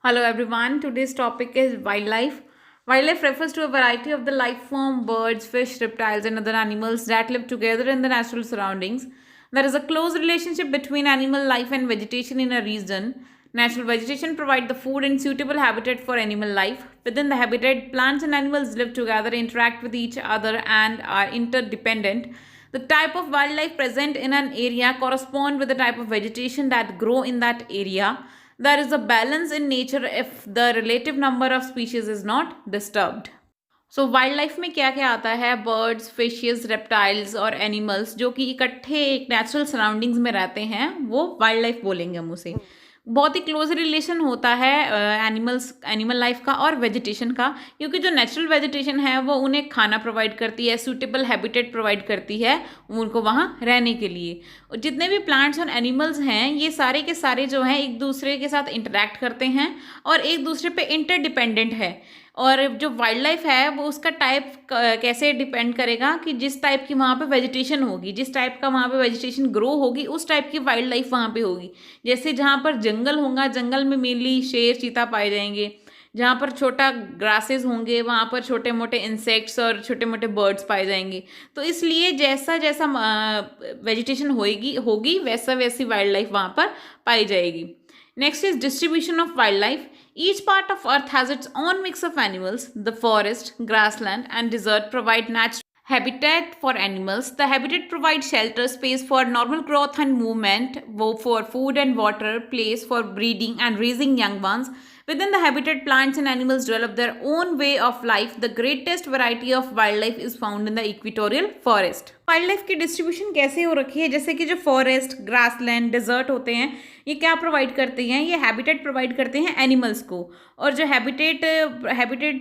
Hello everyone. Today's topic is wildlife. Wildlife refers to a variety of the life form, birds, fish, reptiles, and other animals that live together in the natural surroundings. There is a close relationship between animal life and vegetation in a region. Natural vegetation provide the food and suitable habitat for animal life. Within the habitat, plants and animals live together, interact with each other, and are interdependent. The type of wildlife present in an area correspond with the type of vegetation that grow in that area. There is a balance in nature if the relative number of species is not disturbed. So wild life में क्या क्या आता है? Birds, fishes, reptiles और animals जो कि इकट्ठे एक नेचुरल सराउंडिंग्स में रहते हैं, वो वाइल्ड लाइफ बोलेंगे हम उसे। बहुत ही क्लोज रिलेशन होता है एनिमल लाइफ का और वेजिटेशन का, क्योंकि जो नेचुरल वेजिटेशन है वो उन्हें खाना प्रोवाइड करती है, सूटेबल हैबिटेट प्रोवाइड करती है उनको वहाँ रहने के लिए। और जितने भी प्लांट्स और एनिमल्स हैं ये सारे के सारे जो हैं एक दूसरे के साथ इंटरेक्ट करते हैं और एक दूसरे पे इंटरडिपेंडेंट है। और जो वाइल्ड लाइफ है वो उसका टाइप कैसे डिपेंड करेगा कि जिस टाइप की वहाँ पे वेजिटेशन होगी, जिस टाइप का वहाँ पे वेजिटेशन ग्रो होगी, उस टाइप की वाइल्ड लाइफ वहाँ पे होगी। जैसे जहाँ पर जंगल होगा, जंगल में मेनली शेर, चीता पाए जाएंगे। जहाँ पर छोटा ग्रासेस होंगे वहाँ पर छोटे मोटे इंसेक्ट्स और छोटे मोटे बर्ड्स पाए जाएंगे। तो इसलिए जैसा जैसा वेजिटेशन होगी वैसा वैसी वाइल्ड लाइफ वहाँ पर पाई जाएगी। Next is distribution of wildlife. Each part of Earth has its own mix of animals. The forest, grassland, and desert provide natural habitat for animals. The habitat provides shelter, space for normal growth and movement, for food and water, place for breeding and raising young ones. Within the habitat, plants and animals develop their own way of life. The greatest variety of wildlife is found in the equatorial forest. Wild life की distribution कैसे हो रखी है? जैसे कि जो forest, grassland, desert होते हैं ये क्या प्रोवाइड करते हैं? ये हैबिटेट प्रोवाइड करते हैं एनिमल्स को। और जो हैबिटेट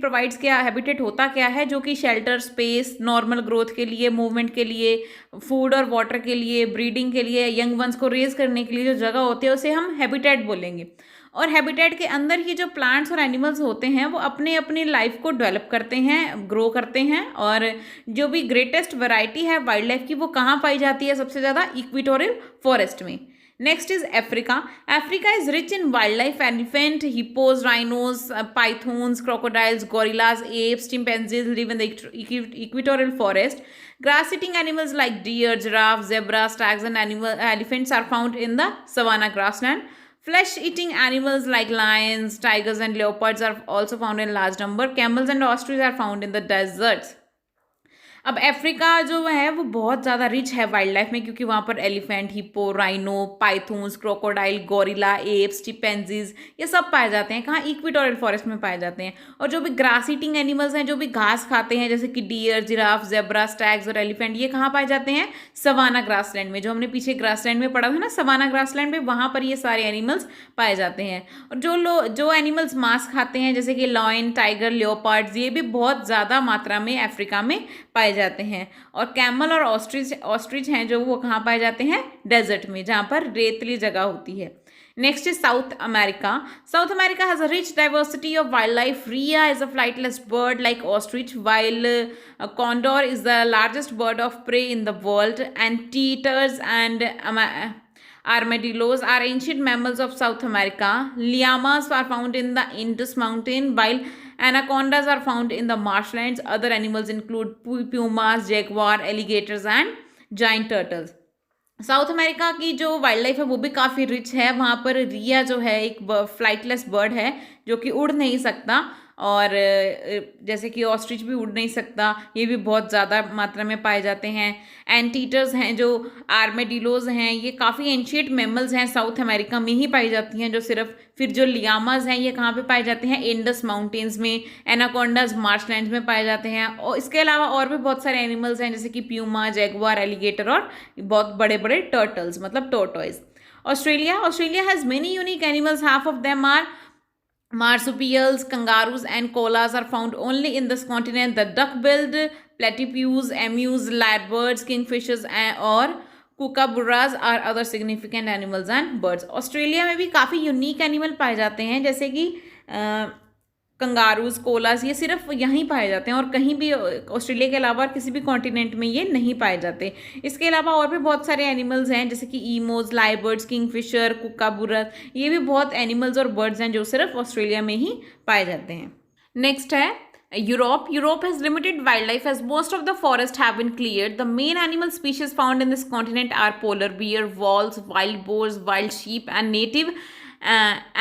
प्रोवाइड्स क्या, हैबिटेट होता क्या है? जो कि शेल्टर, स्पेस, नॉर्मल ग्रोथ के लिए, मूवमेंट के लिए, फूड और वाटर के लिए, ब्रीडिंग के लिए, यंग वंस को रेज करने के लिए जो जगह होती है उसे हम हैबिटेट बोलेंगे। और हैबिटेट के अंदर ही जो प्लांट्स और एनिमल्स होते हैं वो अपने अपनी लाइफ को डेवलप करते हैं, ग्रो करते हैं। और जो भी ग्रेटेस्ट वैरायटी है वाइल्ड लाइफ की वो कहाँ पाई जाती है सबसे ज़्यादा? इक्वेटोरियल फॉरेस्ट में। Next is Africa. Africa is rich in wild life. Elephant, hippos, rhinos, pythons, crocodiles, gorillas, apes, chimpanzees live in the equatorial forest. Grass eating animals like deer, giraffe, zebra, stags and elephants are found in the savanna grassland. Flesh eating animals like lions, tigers and leopards are also found in large number. Camels and ostriches are found in the deserts. अब Africa जो है वो बहुत ज़्यादा rich है wild life में, क्योंकि वहाँ पर elephant, hippo, rhino, pythons, crocodile, gorilla, apes, chimpanzees ये सब पाए जाते हैं। कहाँ? इक्वेटोरियल फॉरेस्ट में पाए जाते हैं। और जो भी ग्रास ईटिंग एनिमल्स हैं, जो भी घास खाते हैं, जैसे कि डियर, जिराफ, जेब्रा, स्टैग्स और एलिफेंट, ये कहाँ पाए जाते हैं? सवाना ग्रासलैंड में। जो हमने पीछे ग्रासलैंड में पढ़ा था ना, सवाना ग्रासलैंड में, वहाँ पर ये सारे एनिमल्स पाए जाते हैं। और जो एनिमल्स मांस खाते हैं जैसे कि लॉयन, टाइगर, लियोपार्ड्स, ये भी बहुत ज़्यादा मात्रा में अफ्रीका में पाए जाते हैं। और कैमल और ऑस्ट्रिच हैं जो वो कहाँ पाए जाते हैं? डेजर्ट में, जहाँ पर रेतली जगह होती है। Next is South America. South America has a rich diversity of wildlife. Rhea is a flightless bird like ostrich, while condor is the largest bird of prey in the world. Anteaters and armadillos are ancient mammals of South America. Llamas are found in the Indus Mountain, while anacondas are found in the marshlands. Other animals include pumas, jaguar, alligators and giant turtles. South America की जो wild life है वो भी काफ़ी rich है। वहाँ पर रिया जो है एक फ्लाइटलेस बर्ड है जो कि उड़ नहीं सकता, और जैसे कि ऑस्ट्रिच भी उड़ नहीं सकता, ये भी बहुत ज़्यादा मात्रा में पाए जाते हैं। एंटीटर्स हैं, जो आर्मेडिलोज हैं, ये काफ़ी एंशिएंट मैमल्स हैं, साउथ अमेरिका में ही पाई जाती हैं जो सिर्फ। फिर जो लियामाज हैं ये कहाँ पे पाए जाते हैं? इंडस माउंटेन्स में। एनाकोंडाज मार्शलैंड्स में पाए जाते हैं। और इसके अलावा और भी बहुत सारे एनिमल्स हैं जैसे कि प्यूमा, जैगुआर, एलिगेटर और बहुत बड़े बड़े टर्टल्स, मतलब tortoise. Australia has many unique animals. Half of them are marsupials, kangaroos and koalas are found only in this continent. The duck-billed platypus, emus, lyrebirds, kingfishers और kookaburras are other significant animals and birds. Australia में भी काफ़ी unique animal पाए जाते हैं, जैसे कि kangaroos, कोलास, ये सिर्फ यहीं पाए जाते हैं और कहीं भी ऑस्ट्रेलिया के अलावा और किसी भी कॉन्टिनेंट में ये नहीं पाए जाते। इसके अलावा और भी बहुत सारे एनिमल्स हैं जैसे कि ईमोज, लाइबर्ड्स, किंगफिशर, कुकाबुरस, ये भी बहुत एनिमल्स और बर्ड्स हैं जो सिर्फ ऑस्ट्रेलिया में ही पाए जाते हैं। नेक्स्ट है Europe. Europe has limited wildlife as most of the forests have been cleared. The main animal species found in this continent are polar bear, wolves, wild boars, wild sheep, and native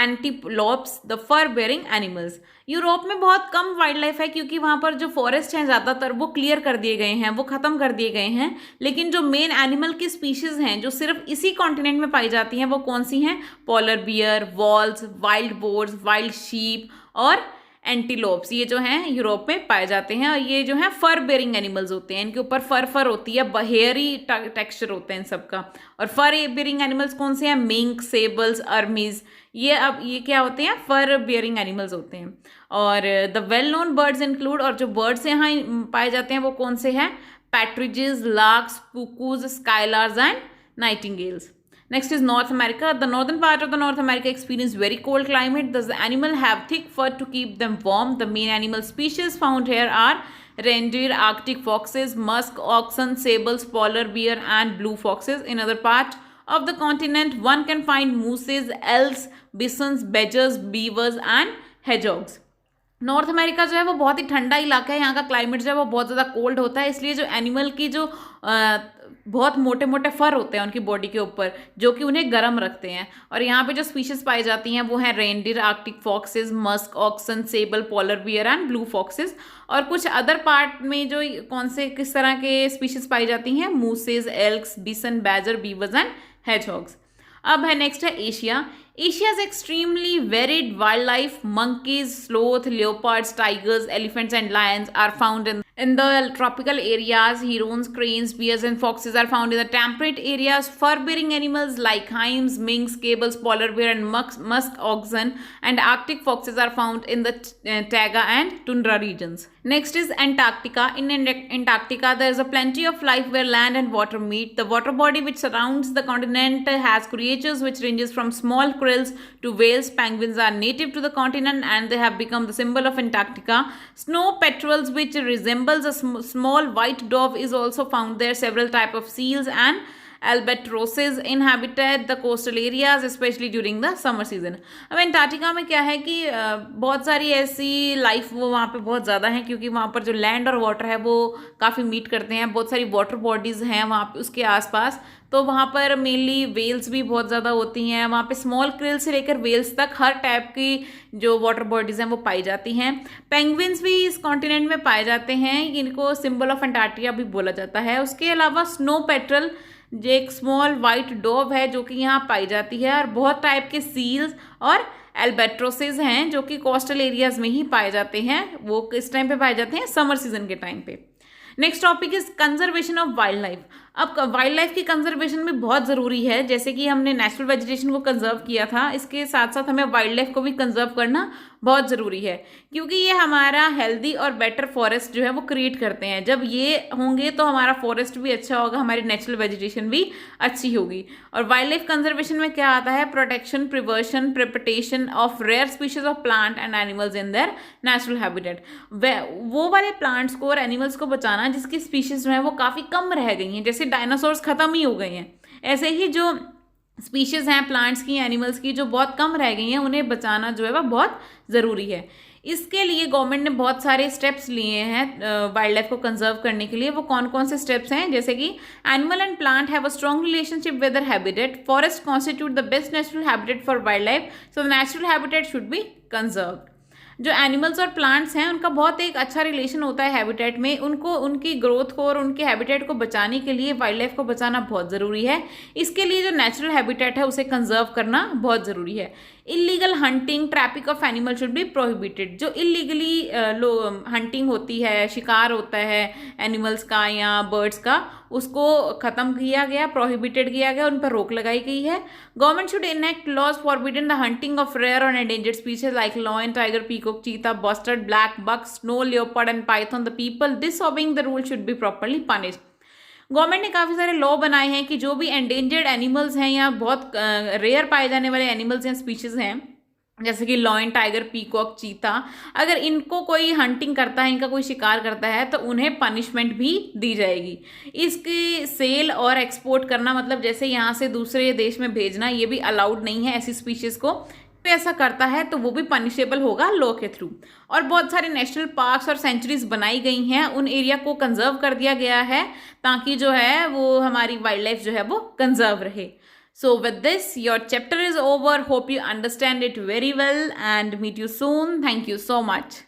antelopes, the fur-bearing animals. Europe में बहुत कम wild life है क्योंकि वहाँ पर जो forest हैं ज़्यादातर वो क्लियर कर दिए गए हैं, वो ख़त्म कर दिए गए हैं। लेकिन जो मेन एनिमल की स्पीशीज़ हैं जो सिर्फ इसी कॉन्टिनेंट में पाई जाती हैं वो कौन सी हैं? Polar bear, walls, wild boars, wild sheep और एंटीलोप्स, ये जो हैं यूरोप में पाए जाते हैं। और ये जो हैं फर बेरिंग एनिमल्स होते हैं, इनके ऊपर फर होती है, बहेरी टेक्सचर होता है इन सबका। और फर बेरिंग एनिमल्स कौन से हैं? मिंक, सेबल्स, अर्मीज, ये क्या होते हैं? फर बेरिंग एनिमल्स होते हैं। और the well known birds include, और जो बर्ड्स यहाँ पाए जाते हैं वो कौन से हैं? Partridges, larks, cuckoos, skylarks and nightingales. Next is North America. The northern part of the North America experience very cold climate. The animal have thick fur to keep them warm. The main animal species found here are reindeer, Arctic foxes, musk oxen, sables, polar bear, and blue foxes. In other part of the continent, one can find mooses, elks, bisons, badgers, beavers, and hedgehogs. North America जो है वो बहुत ही ठंडा इलाका है, यहाँ का climate जो है वो बहुत ज़्यादा कोल्ड होता है, इसलिए जो एनिमल की जो बहुत मोटे मोटे फर होते हैं उनकी बॉडी के ऊपर जो कि उन्हें गर्म रखते हैं। और यहाँ पे जो स्पीशीज़ पाई जाती हैं वो हैं reindeer, arctic foxes, musk oxen, sable, polar bear and blue foxes. और कुछ अदर पार्ट में जो कौन से किस तरह के स्पीशीज़ पाई जाती हैं? मूसेज, एल्क्स, बिसन, बैजर, बीवर्स एंड हेजहॉग्स। अब है नेक्स्ट है Asia. Asia's extremely varied wildlife. Monkeys, sloth, leopards, tigers, elephants, and lions are found in the tropical areas. Herons, cranes, bears, and foxes are found in the temperate areas. Fur-bearing animals like hinds, minks, cables, polar bear, and musk oxen, and Arctic foxes are found in the taiga and tundra regions. Next is Antarctica. In Antarctica, there is a plenty of life where land and water meet. The water body which surrounds the continent has creatures which ranges from small krill to whales. Penguins are native to the continent and they have become the symbol of Antarctica. Snow petrels, which resembles a small white dove, is also found there. Several types of seals and albatrosses inhabited the coastal areas, especially during the summer season. अब Antarctica में क्या है कि बहुत सारी ऐसी life वो वहाँ पे बहुत ज़्यादा है क्योंकि वहाँ पर जो लैंड और वाटर है वो काफ़ी मीट करते हैं. बहुत सारी वाटर बॉडीज़ हैं वहाँ पे उसके आसपास, तो वहाँ पर मेनली वेल्स भी बहुत ज़्यादा होती हैं. वहाँ पे स्मॉल क्रिल से लेकर वेल्स तक हर टाइप की जो वाटर बॉडीज़ हैं वो पाई जाती हैं. पेंगुइन्स भी इस कॉन्टिनेंट में पाए जाते हैं, इनको सिंबल ऑफ अंटार्कटिका भी बोला जाता है. उसके अलावा स्नो पेट्रल जो एक स्मॉल वाइट डॉव है जो कि यहाँ पाई जाती है, और बहुत टाइप के सील्स और एल्बेट्रोसेस हैं जो कि कोस्टल एरियाज में ही पाए जाते हैं. वो किस टाइम पे पाए जाते हैं? समर सीजन के टाइम पे. Next topic is conservation of wild life. अब वाइल्ड लाइफ की कंजर्वेशन भी बहुत ज़रूरी है. जैसे कि हमने नेचुरल वेजिटेशन को कंजर्व किया था, इसके साथ साथ हमें वाइल्ड लाइफ को भी कंजर्व करना बहुत ज़रूरी है क्योंकि ये हमारा हेल्दी और बेटर फॉरेस्ट जो है वो क्रिएट करते हैं. जब ये होंगे तो हमारा फॉरेस्ट भी अच्छा होगा, हमारी नेचुरल वेजिटेशन भी अच्छी होगी. और वाइल्ड लाइफ कंजर्वेशन में क्या आता है? Protection, preservation, propagation of rare species of plant and animals in their natural habitat. वो वाले प्लांट्स को और एनिमल्स को बचाना जिसकी स्पीशीज जो है वो काफ़ी कम रह गई हैं. जैसे डायनासोर्स ख़त्म ही हो गए हैं, ऐसे ही जो स्पीशीज़ हैं प्लांट्स की, एनिमल्स की जो बहुत कम रह गई हैं, उन्हें बचाना जो है वह बहुत ज़रूरी है. इसके लिए गवर्नमेंट ने बहुत सारे स्टेप्स लिए हैं वाइल्ड लाइफ को कंजर्व करने के लिए. वो कौन कौन से स्टेप्स हैं? जैसे कि animal and plant have a strong relationship with their habitat. Forest constitute the best natural habitat for wild life, so the natural habitat should be conserved. जो एनिमल्स और प्लांट्स हैं उनका बहुत एक अच्छा रिलेशन होता है हैबिटेट में. उनको उनकी ग्रोथ को और उनके हैबिटेट को बचाने के लिए वाइल्ड लाइफ को बचाना बहुत ज़रूरी है. इसके लिए जो नेचुरल हैबिटेट है उसे कंजर्व करना बहुत ज़रूरी है. Illegal hunting, traffic of animal should be prohibited. जो इलीगली हंटिंग होती है, शिकार होता है एनिमल्स का या बर्ड्स का, उसको ख़त्म किया गया, प्रोहिबिटेड किया गया, उन पर रोक लगाई गई है. Government should enact laws forbidden the hunting of rare और endangered species like lion, tiger, peacock, cheetah, bustard, black buck, snow leopard and python. The people disobeying the rule should be properly punished. Government ने काफ़ी सारे law बनाए हैं कि जो भी endangered animals हैं या बहुत रेयर पाए जाने वाले एनिमल्स या स्पीशीज़ हैं जैसे कि लॉयन टाइगर, पीकॉक, चीता, अगर इनको कोई हंटिंग करता है, इनका कोई शिकार करता है तो उन्हें पनिशमेंट भी दी जाएगी। इसकी सेल और एक्सपोर्ट करना मतलब जैसे यहाँ से दूसरे देश में भेजना, ये भी अलाउड नहीं है ऐसी स्पीशीज़ को। तो ऐसा करता है तो वो भी पनिशेबल होगा लॉ के थ्रू। और बहुत सारे नेशनल पार्क्स और सेंचुरीज बनाई गई हैं, उन एरिया को कंजर्व कर दिया गया है ताकि जो है वो हमारी वाइल्ड लाइफ जो है वो कंजर्व रहे। So, with this, your chapter is over. Hope you understand it very well and meet you soon. Thank you so much.